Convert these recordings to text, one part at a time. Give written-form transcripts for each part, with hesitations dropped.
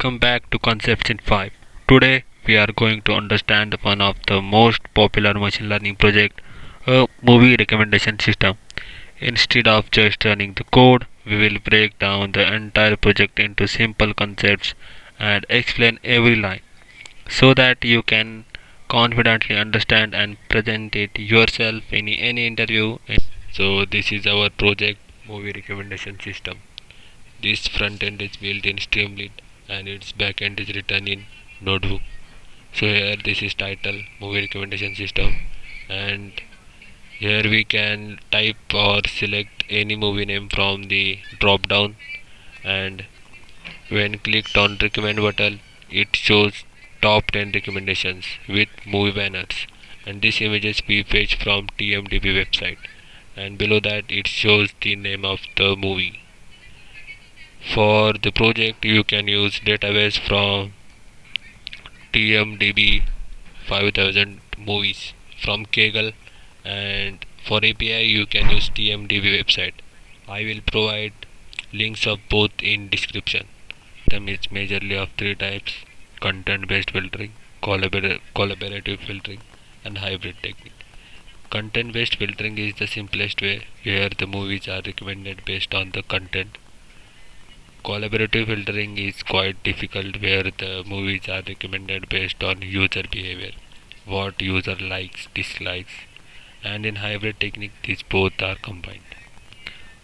Welcome back to Concepts in 5. Today we are going to understand one of the most popular machine learning project, a movie recommendation system. Instead of just running the code, we will break down the entire project into simple concepts and explain every line so that you can confidently understand and present it yourself in any interview. So this is our project movie recommendation system. This front end is built in Streamlit and its back end is written in Notebook. So here this is title movie recommendation system, and here we can type or select any movie name from the drop down, and when clicked on recommend button it shows top 10 recommendations with movie banners, and these images we fetch from TMDB website, and below that it shows the name of the movie. For the project you can use database from TMDB 5000 movies from Kaggle, and for API you can use TMDB website. I will provide links of both in description. Them is majorly of three types: content based filtering, collaborative filtering, and hybrid technique. Content based filtering is the simplest way, where the movies are recommended based on the content. Collaborative filtering is quite difficult, where the movies are recommended based on user behavior, what user likes, dislikes, and in hybrid technique these both are combined.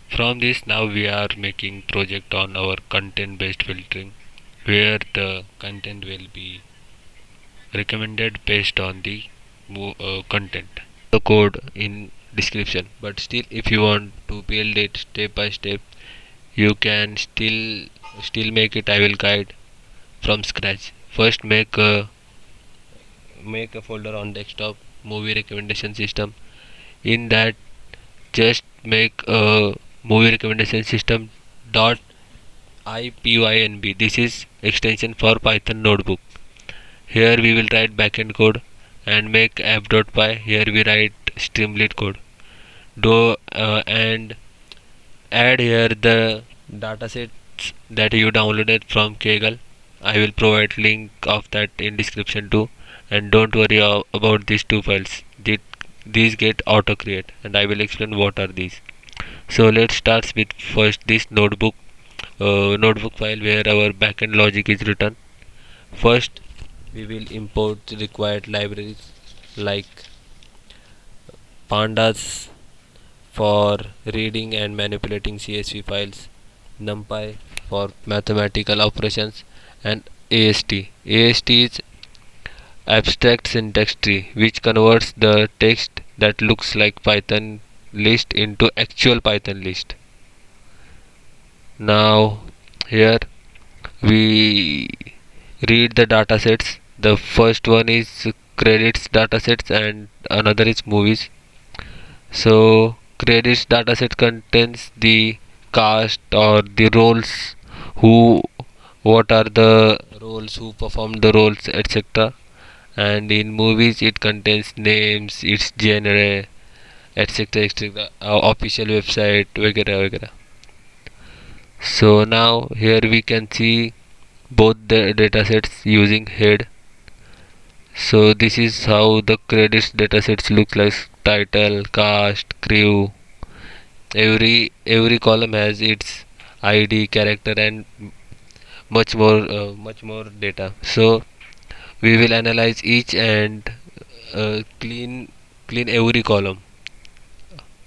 From this now we are making project on our content based filtering, where the content will be recommended based on the content. The code in description, but still if you want to build it step by step, you can still make it. I will guide from scratch. First make a folder on desktop, movie recommendation system. In that just make a movie recommendation system dot ipynb. This is extension for Python notebook. Here we will write backend code and make app.py. Here we write streamlit code. Do and add here the datasets that you downloaded from Kaggle. I will provide link of that in description too, and don't worry about these two files. These get auto create, and I will explain what are these. So let's start with first this notebook file where our backend logic is written. First we will import required libraries like pandas for reading and manipulating CSV files, NumPy for mathematical operations, and AST. AST is abstract syntax tree, which converts the text that looks like Python list into actual Python list. Now here we read the datasets. The first one is credits datasets and another is movies. So credits dataset contains the cast or the roles, who what are the roles, who performed the roles, etc. And in movies it contains names, its genre, etc, etc, official website, वगैरह वगैरह. So now here we can see both the datasets using head. So this is how the credits datasets looks like: title, cast, crew. Every column has its ID, character, and much more data. So we will analyze each and clean every column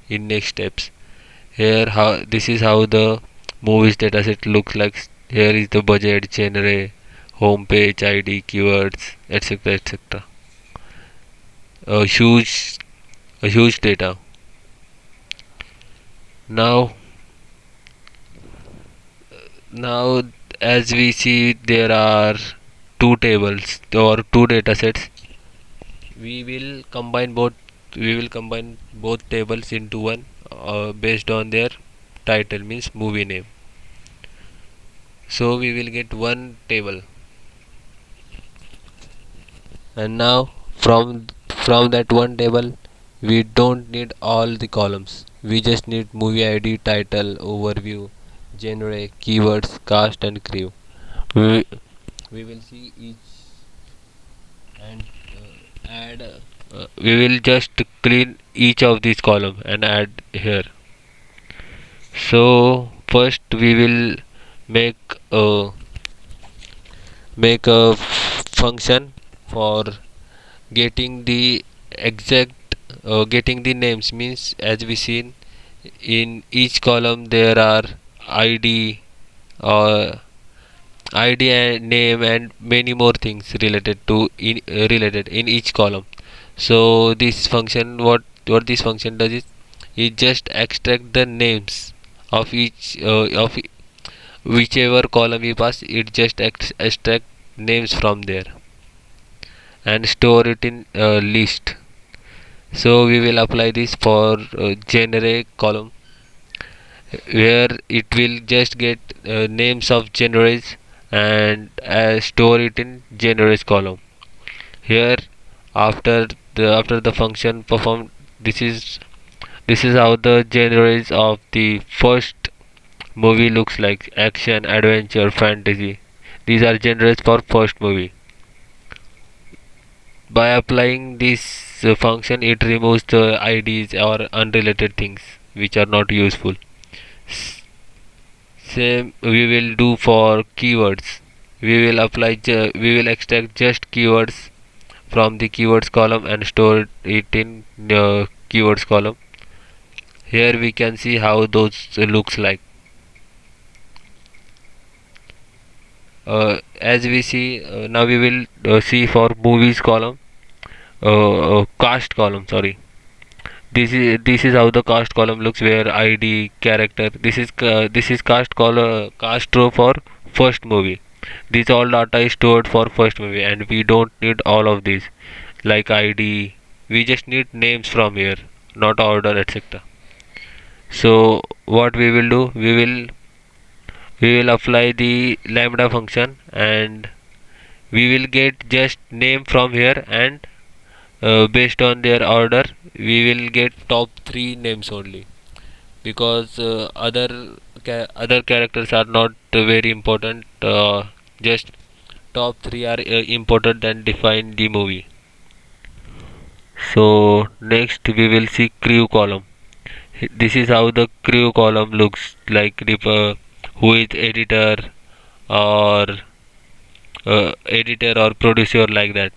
in next steps. Here how this is how the movies dataset looks like. Here is the budget, genre, home page, ID, keywords, etc, etc. A huge data. Now now as we see, there are two tables or two datasets. We will combine both tables into one based on their title, means movie name. So we will get one table, and now from that one table we don't need all the columns. We just need movie ID, title, overview, genre, keywords, cast, and crew. we will see each and add we will just clean each of these column and add here. So first we will make a function for getting the exact getting the names, means as we seen in each column there are id or id and name and many more things related to related in each column. So this function, what this function does is it just extract the names of each of whichever column we pass, it just extract names from there and store it in list. So we will apply this for generic column, where it will just get names of generates and store it in generates column. Here after the function performed, this is how the generates of the first movie looks like: action, adventure, fantasy. These are genres for first movie. By applying this function, it removes the IDs or unrelated things which are not useful. Same we will do for keywords. We will extract just keywords from the keywords column and store it in keywords column. Here we can see how those looks like. As we see now, we will see for movies column, cast column, sorry. This is how the cast column looks, where id character, this is cast row for first movie. This all data is stored for first movie and we don't need all of these like id. We just need names from here, not order, etc. So what we will do, we will apply the lambda function and we will get just name from here, and based on their order we will get top 3 names only, because other characters are not very important. Just top 3 are important and define the movie. So next we will see crew column. This is how the crew column looks like, who is editor or editor or producer, like that.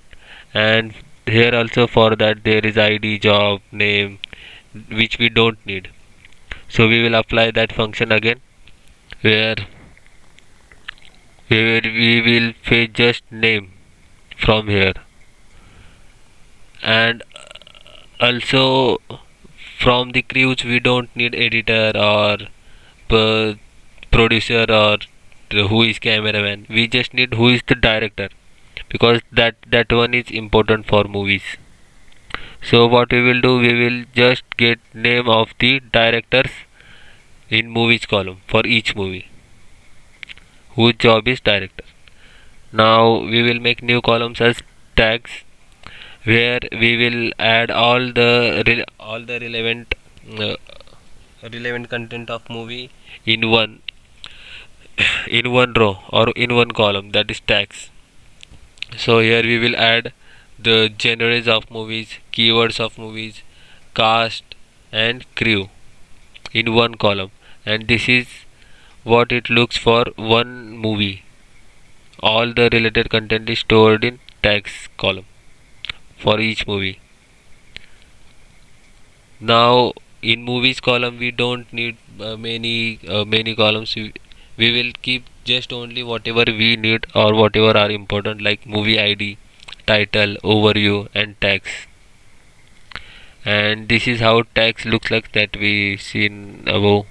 And here also for that there is id, job, name, which we don't need. So we will apply that function again, where we will fetch just name from here, and also from the crews we don't need editor or producer or who is cameraman. We just need who is the director, because that one is important for movies. So what we will do, we will just get name of the directors in movies column for each movie whose job is director. Now we will make new columns as tags, where we will add all the uh, relevant content of movie in one in one row or in one column, that is tags. So here we will add the genres of movies, keywords of movies, cast and crew in one column, and this is what it looks for one movie. All the related content is stored in tags column for each movie. Now in movies column we don't need many columns. We will keep just only whatever we need or whatever are important, like movie id, title, overview and tags. And this is how tags looks like, that we seen above.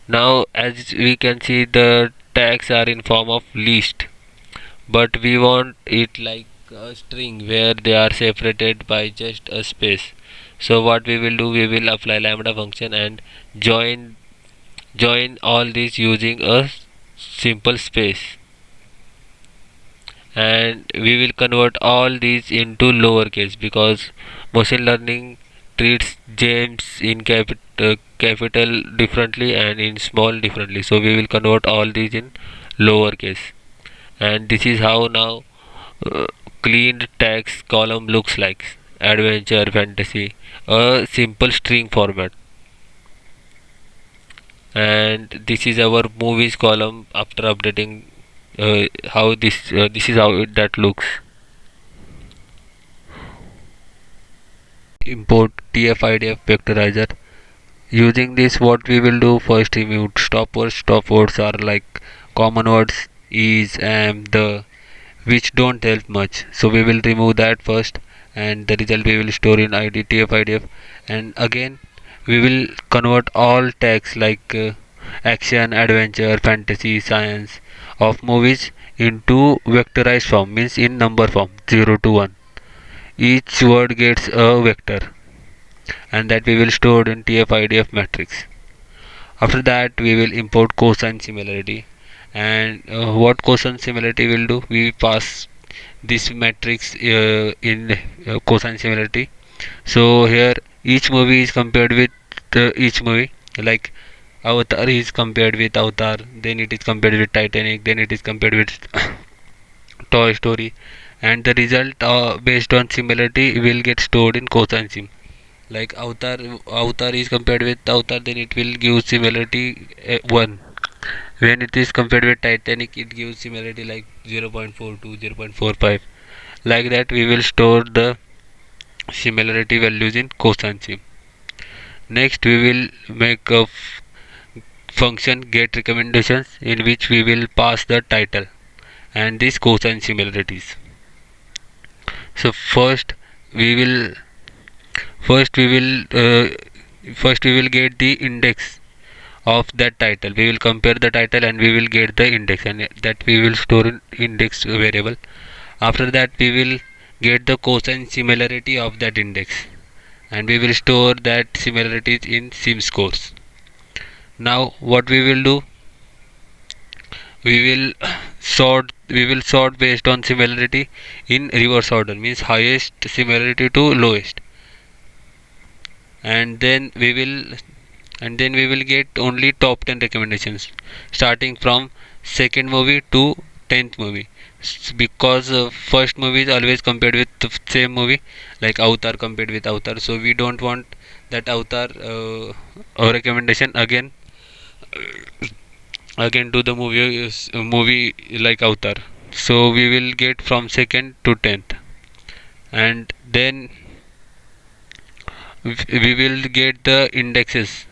Now as we can see, the tags are in form of list, but we want it like a string where they are separated by just a space. So what we will do, we will apply lambda function and join all these using a simple space, and we will convert all these into lowercase, because machine learning treats gems in capital differently and in small differently. So we will convert all these in lowercase, and this is how now uh, cleaned text column looks like: adventure, fantasy, a simple string format. And this is our movies column after updating. How this is how that looks. Import TF-IDF Vectorizer. Using this, what we will do first, remove stopwords. Stopwords are like common words: is, am, the, which don't help much. So we will remove that first, and the result we will store in ID TF-IDF. And again, we will convert all tags like action, adventure, fantasy, science of movies into vectorized form, means in number form 0 to 1. Each word gets a vector, and that we will store in TF-IDF matrix. After that, we will import cosine similarity. And what cosine similarity will do, we pass this matrix in cosine similarity. So here each movie is compared with each movie, like Avatar is compared with Avatar, then it is compared with Titanic, then it is compared with Toy Story, and the result based on similarity will get stored in cosine sim. Like Avatar is compared with Avatar, then it will give similarity 1. When it is compared with Titanic, it gives similarity like 0.42, 0.45. Like that, we will store the similarity values in cosine sim. Next, we will make a function get recommendations, in which we will pass the title and these cosine similarities. So we will first we will first we will get the index of that title. We will compare the title and we will get the index, and that we will store in index variable. After that, we will get the cosine similarity of that index, and we will store that similarities in sim scores. Now what we will do, we will sort based on similarity in reverse order, means highest similarity to lowest. And then we will get only top 10 recommendations, starting from second movie to 10th movie. Because first movie is always compared with the same movie, like Avatar compared with Avatar, so we don't want that Avatar recommendation again to the movie like Avatar. So we will get from second to 10th, and then we will get the indexes,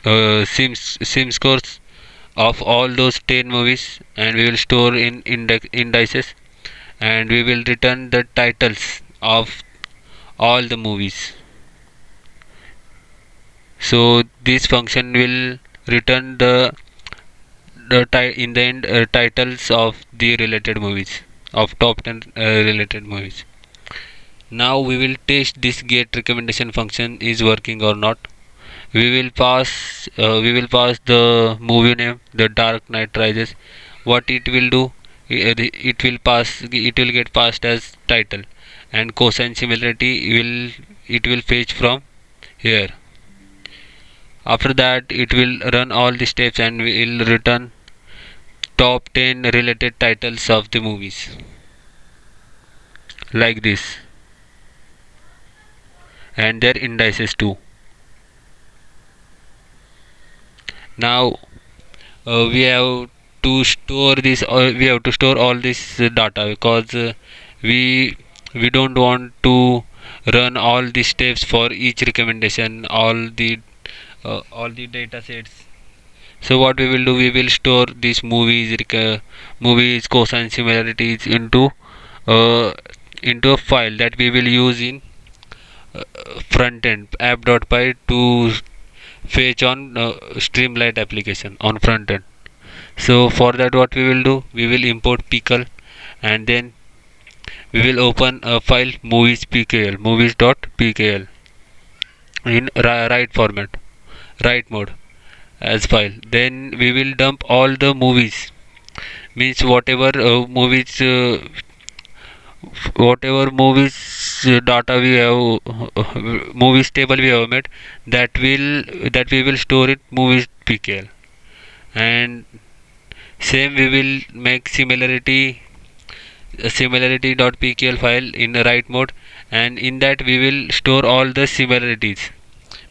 sim scores of all those 10 movies, and we will store in indices, and we will return the titles of all the movies. So this function will return in the end titles of the related movies, of top 10 related movies. Now we will test this get recommendation function is working or not. We will pass the movie name, the Dark Knight Rises. What it will do, it will get passed as title, and cosine similarity will fetch from here. After that, it will run all the steps and will return top 10 related titles of the movies, like this, and their indices too. Now we have to store this, we have to store all this data, because we don't want to run all the steps for each recommendation, all the data sets. So what we will do, we will store these movies cosine similarities uh, into a file that we will use in front end app.py to fetch on Streamlit application on front end. So for that, what we will do, we will import pickle, and then we will open a file movies.pkl in write format, write mode as file. Then we will dump all the movies, means whatever movies whatever movies data we have, movies table we have made, that we will store it movies pkl, and same we will make similarity.pkl file in the write mode, and in that we will store all the similarities,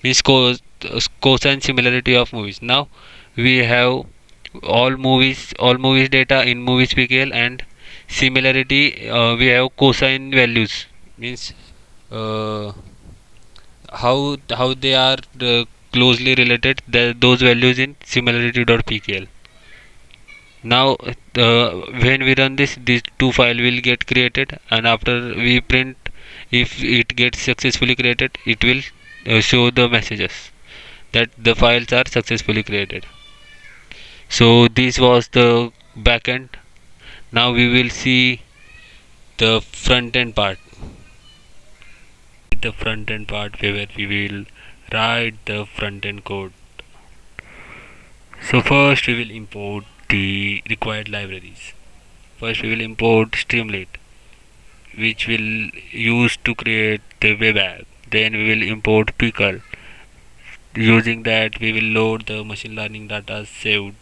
means cosine similarity of movies. Now we have all movies data in movies pkl, and similarity, we have cosine values, means uh, how they are closely related, those values in similarity.pkl. Now when we run this, these two file will get created, and after we print, if it gets successfully created, it will show the messages that the files are successfully created. So this was the backend. Now we will see the front end part. The front end part where we will write the front end code. So first we will import the required libraries. First we will import Streamlit, which will use to create the web app. Then we will import pickle. Using that we will load the machine learning data saved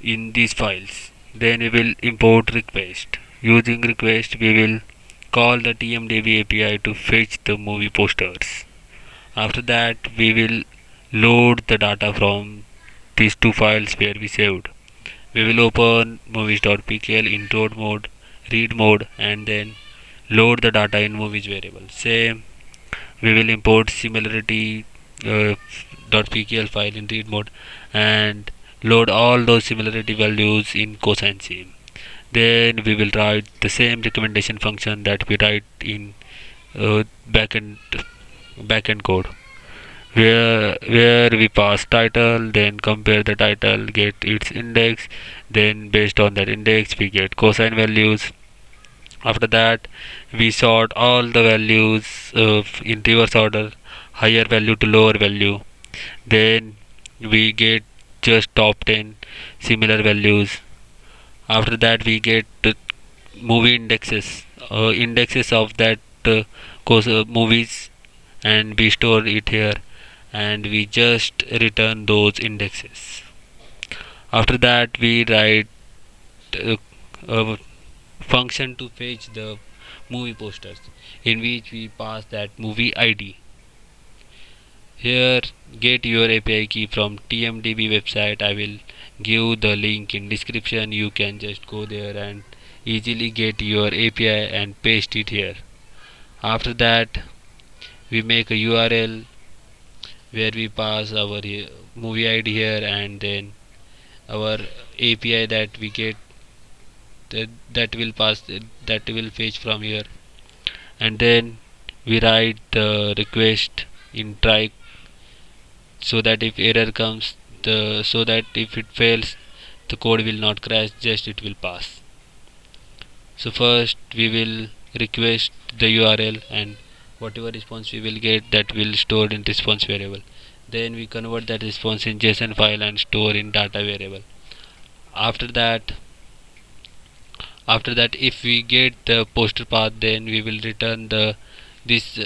in these files. Then we will import request. Using request we will call the TMDB API to fetch the movie posters. After that we will load the data from these two files where we saved. We will open movies.pkl in read mode, and then load the data in movies variable. Same, we will import similarity .pkl file in read mode, and load all those similarity values in cosine sim. Then we will write the same recommendation function that we write in uh, backend backend code, where we pass title, then compare the title, get its index, then based on that index we get cosine values. After that we sort all the values in reverse order, higher value to lower value. Then we get just top 10 similar values. After that we get movie indexes of that movies, and we store it here, and we just return those indexes. After that we write a function to fetch the movie posters, in which we pass that movie id. Here, get your API key from TMDB website. I will give the link in description. You can just go there and easily get your API and paste it here. After that we make a URL where we pass our movie ID here, and then our API that we get, that will pass, that will fetch from here, and then we write the request in try, so that if error comes, so that if it fails, the code will not crash, just it will pass. So first we will request the URL, and whatever response we will get, that will stored in response variable. Then we convert that response in JSON file and store in data variable. After that if we get the poster path, then we will return this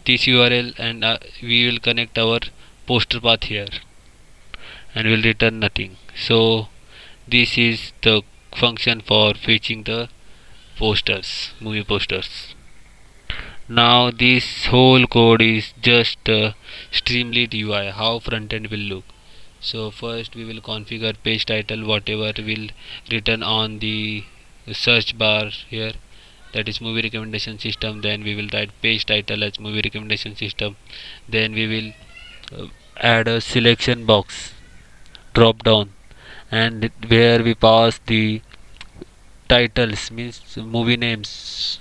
this URL, and we will connect our poster path here, and will return nothing. So this is the function for fetching the movie posters. Now this whole code is just Streamlit UI, how front end will look. So first we will configure page title, whatever will return on the search bar here, that is movie recommendation system. Then we will write page title as movie recommendation system. Then we will add a selection box drop down, and where we pass the titles, means movie names,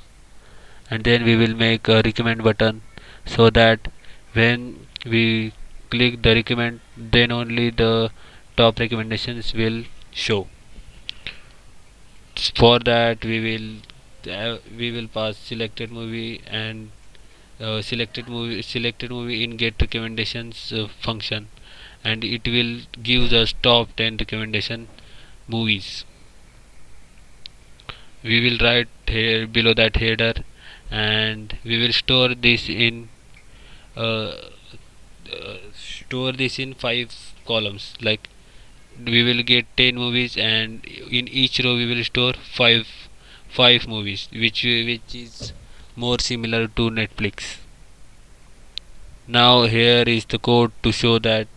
and then we will make a recommend button, so that when we click the recommend, then only the top recommendations will show. For that we will pass selected movie, and selected movie in get recommendations function, and it will give us top 10 recommendation movies. We will write below that header, and we will uh, store this in 5 columns. Like we will get 10 movies, and in each row we will store five movies, which is more similar to Netflix. Now here is the code to show that.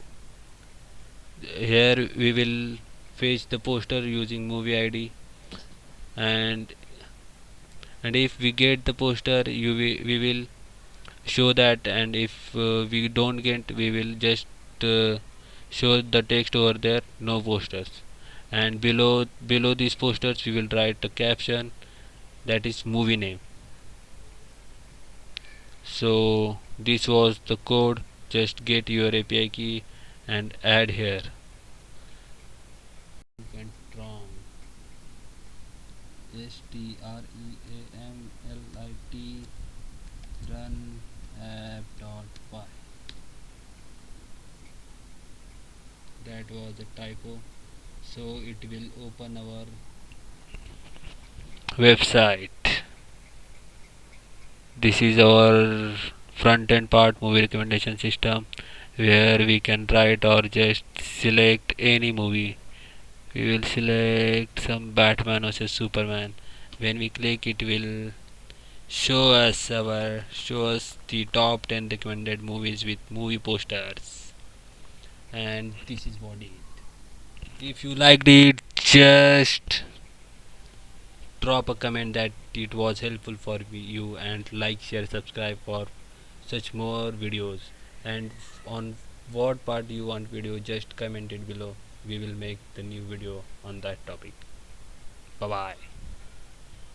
Here we will fetch the poster using movie ID, and if we get the poster, we will show that, and if we don't get, we will just show the text over there, no posters. And below these posters we will write the caption, that is movie name. So this was the code. Just get your API key and add here. Went wrong. Streamlit run app.py. That was a typo. So it will open our website. This is our front end part, movie recommendation system, where we can write or just select any movie. We will select some Batman vs Superman. When we click, it will show us the top 10 recommended movies with movie posters. And this is what it. If you liked it, just drop a comment that it was helpful for you, and like, share, subscribe for such more videos. And on what part you want video, just comment it below. We will make the new video on that topic. Bye bye.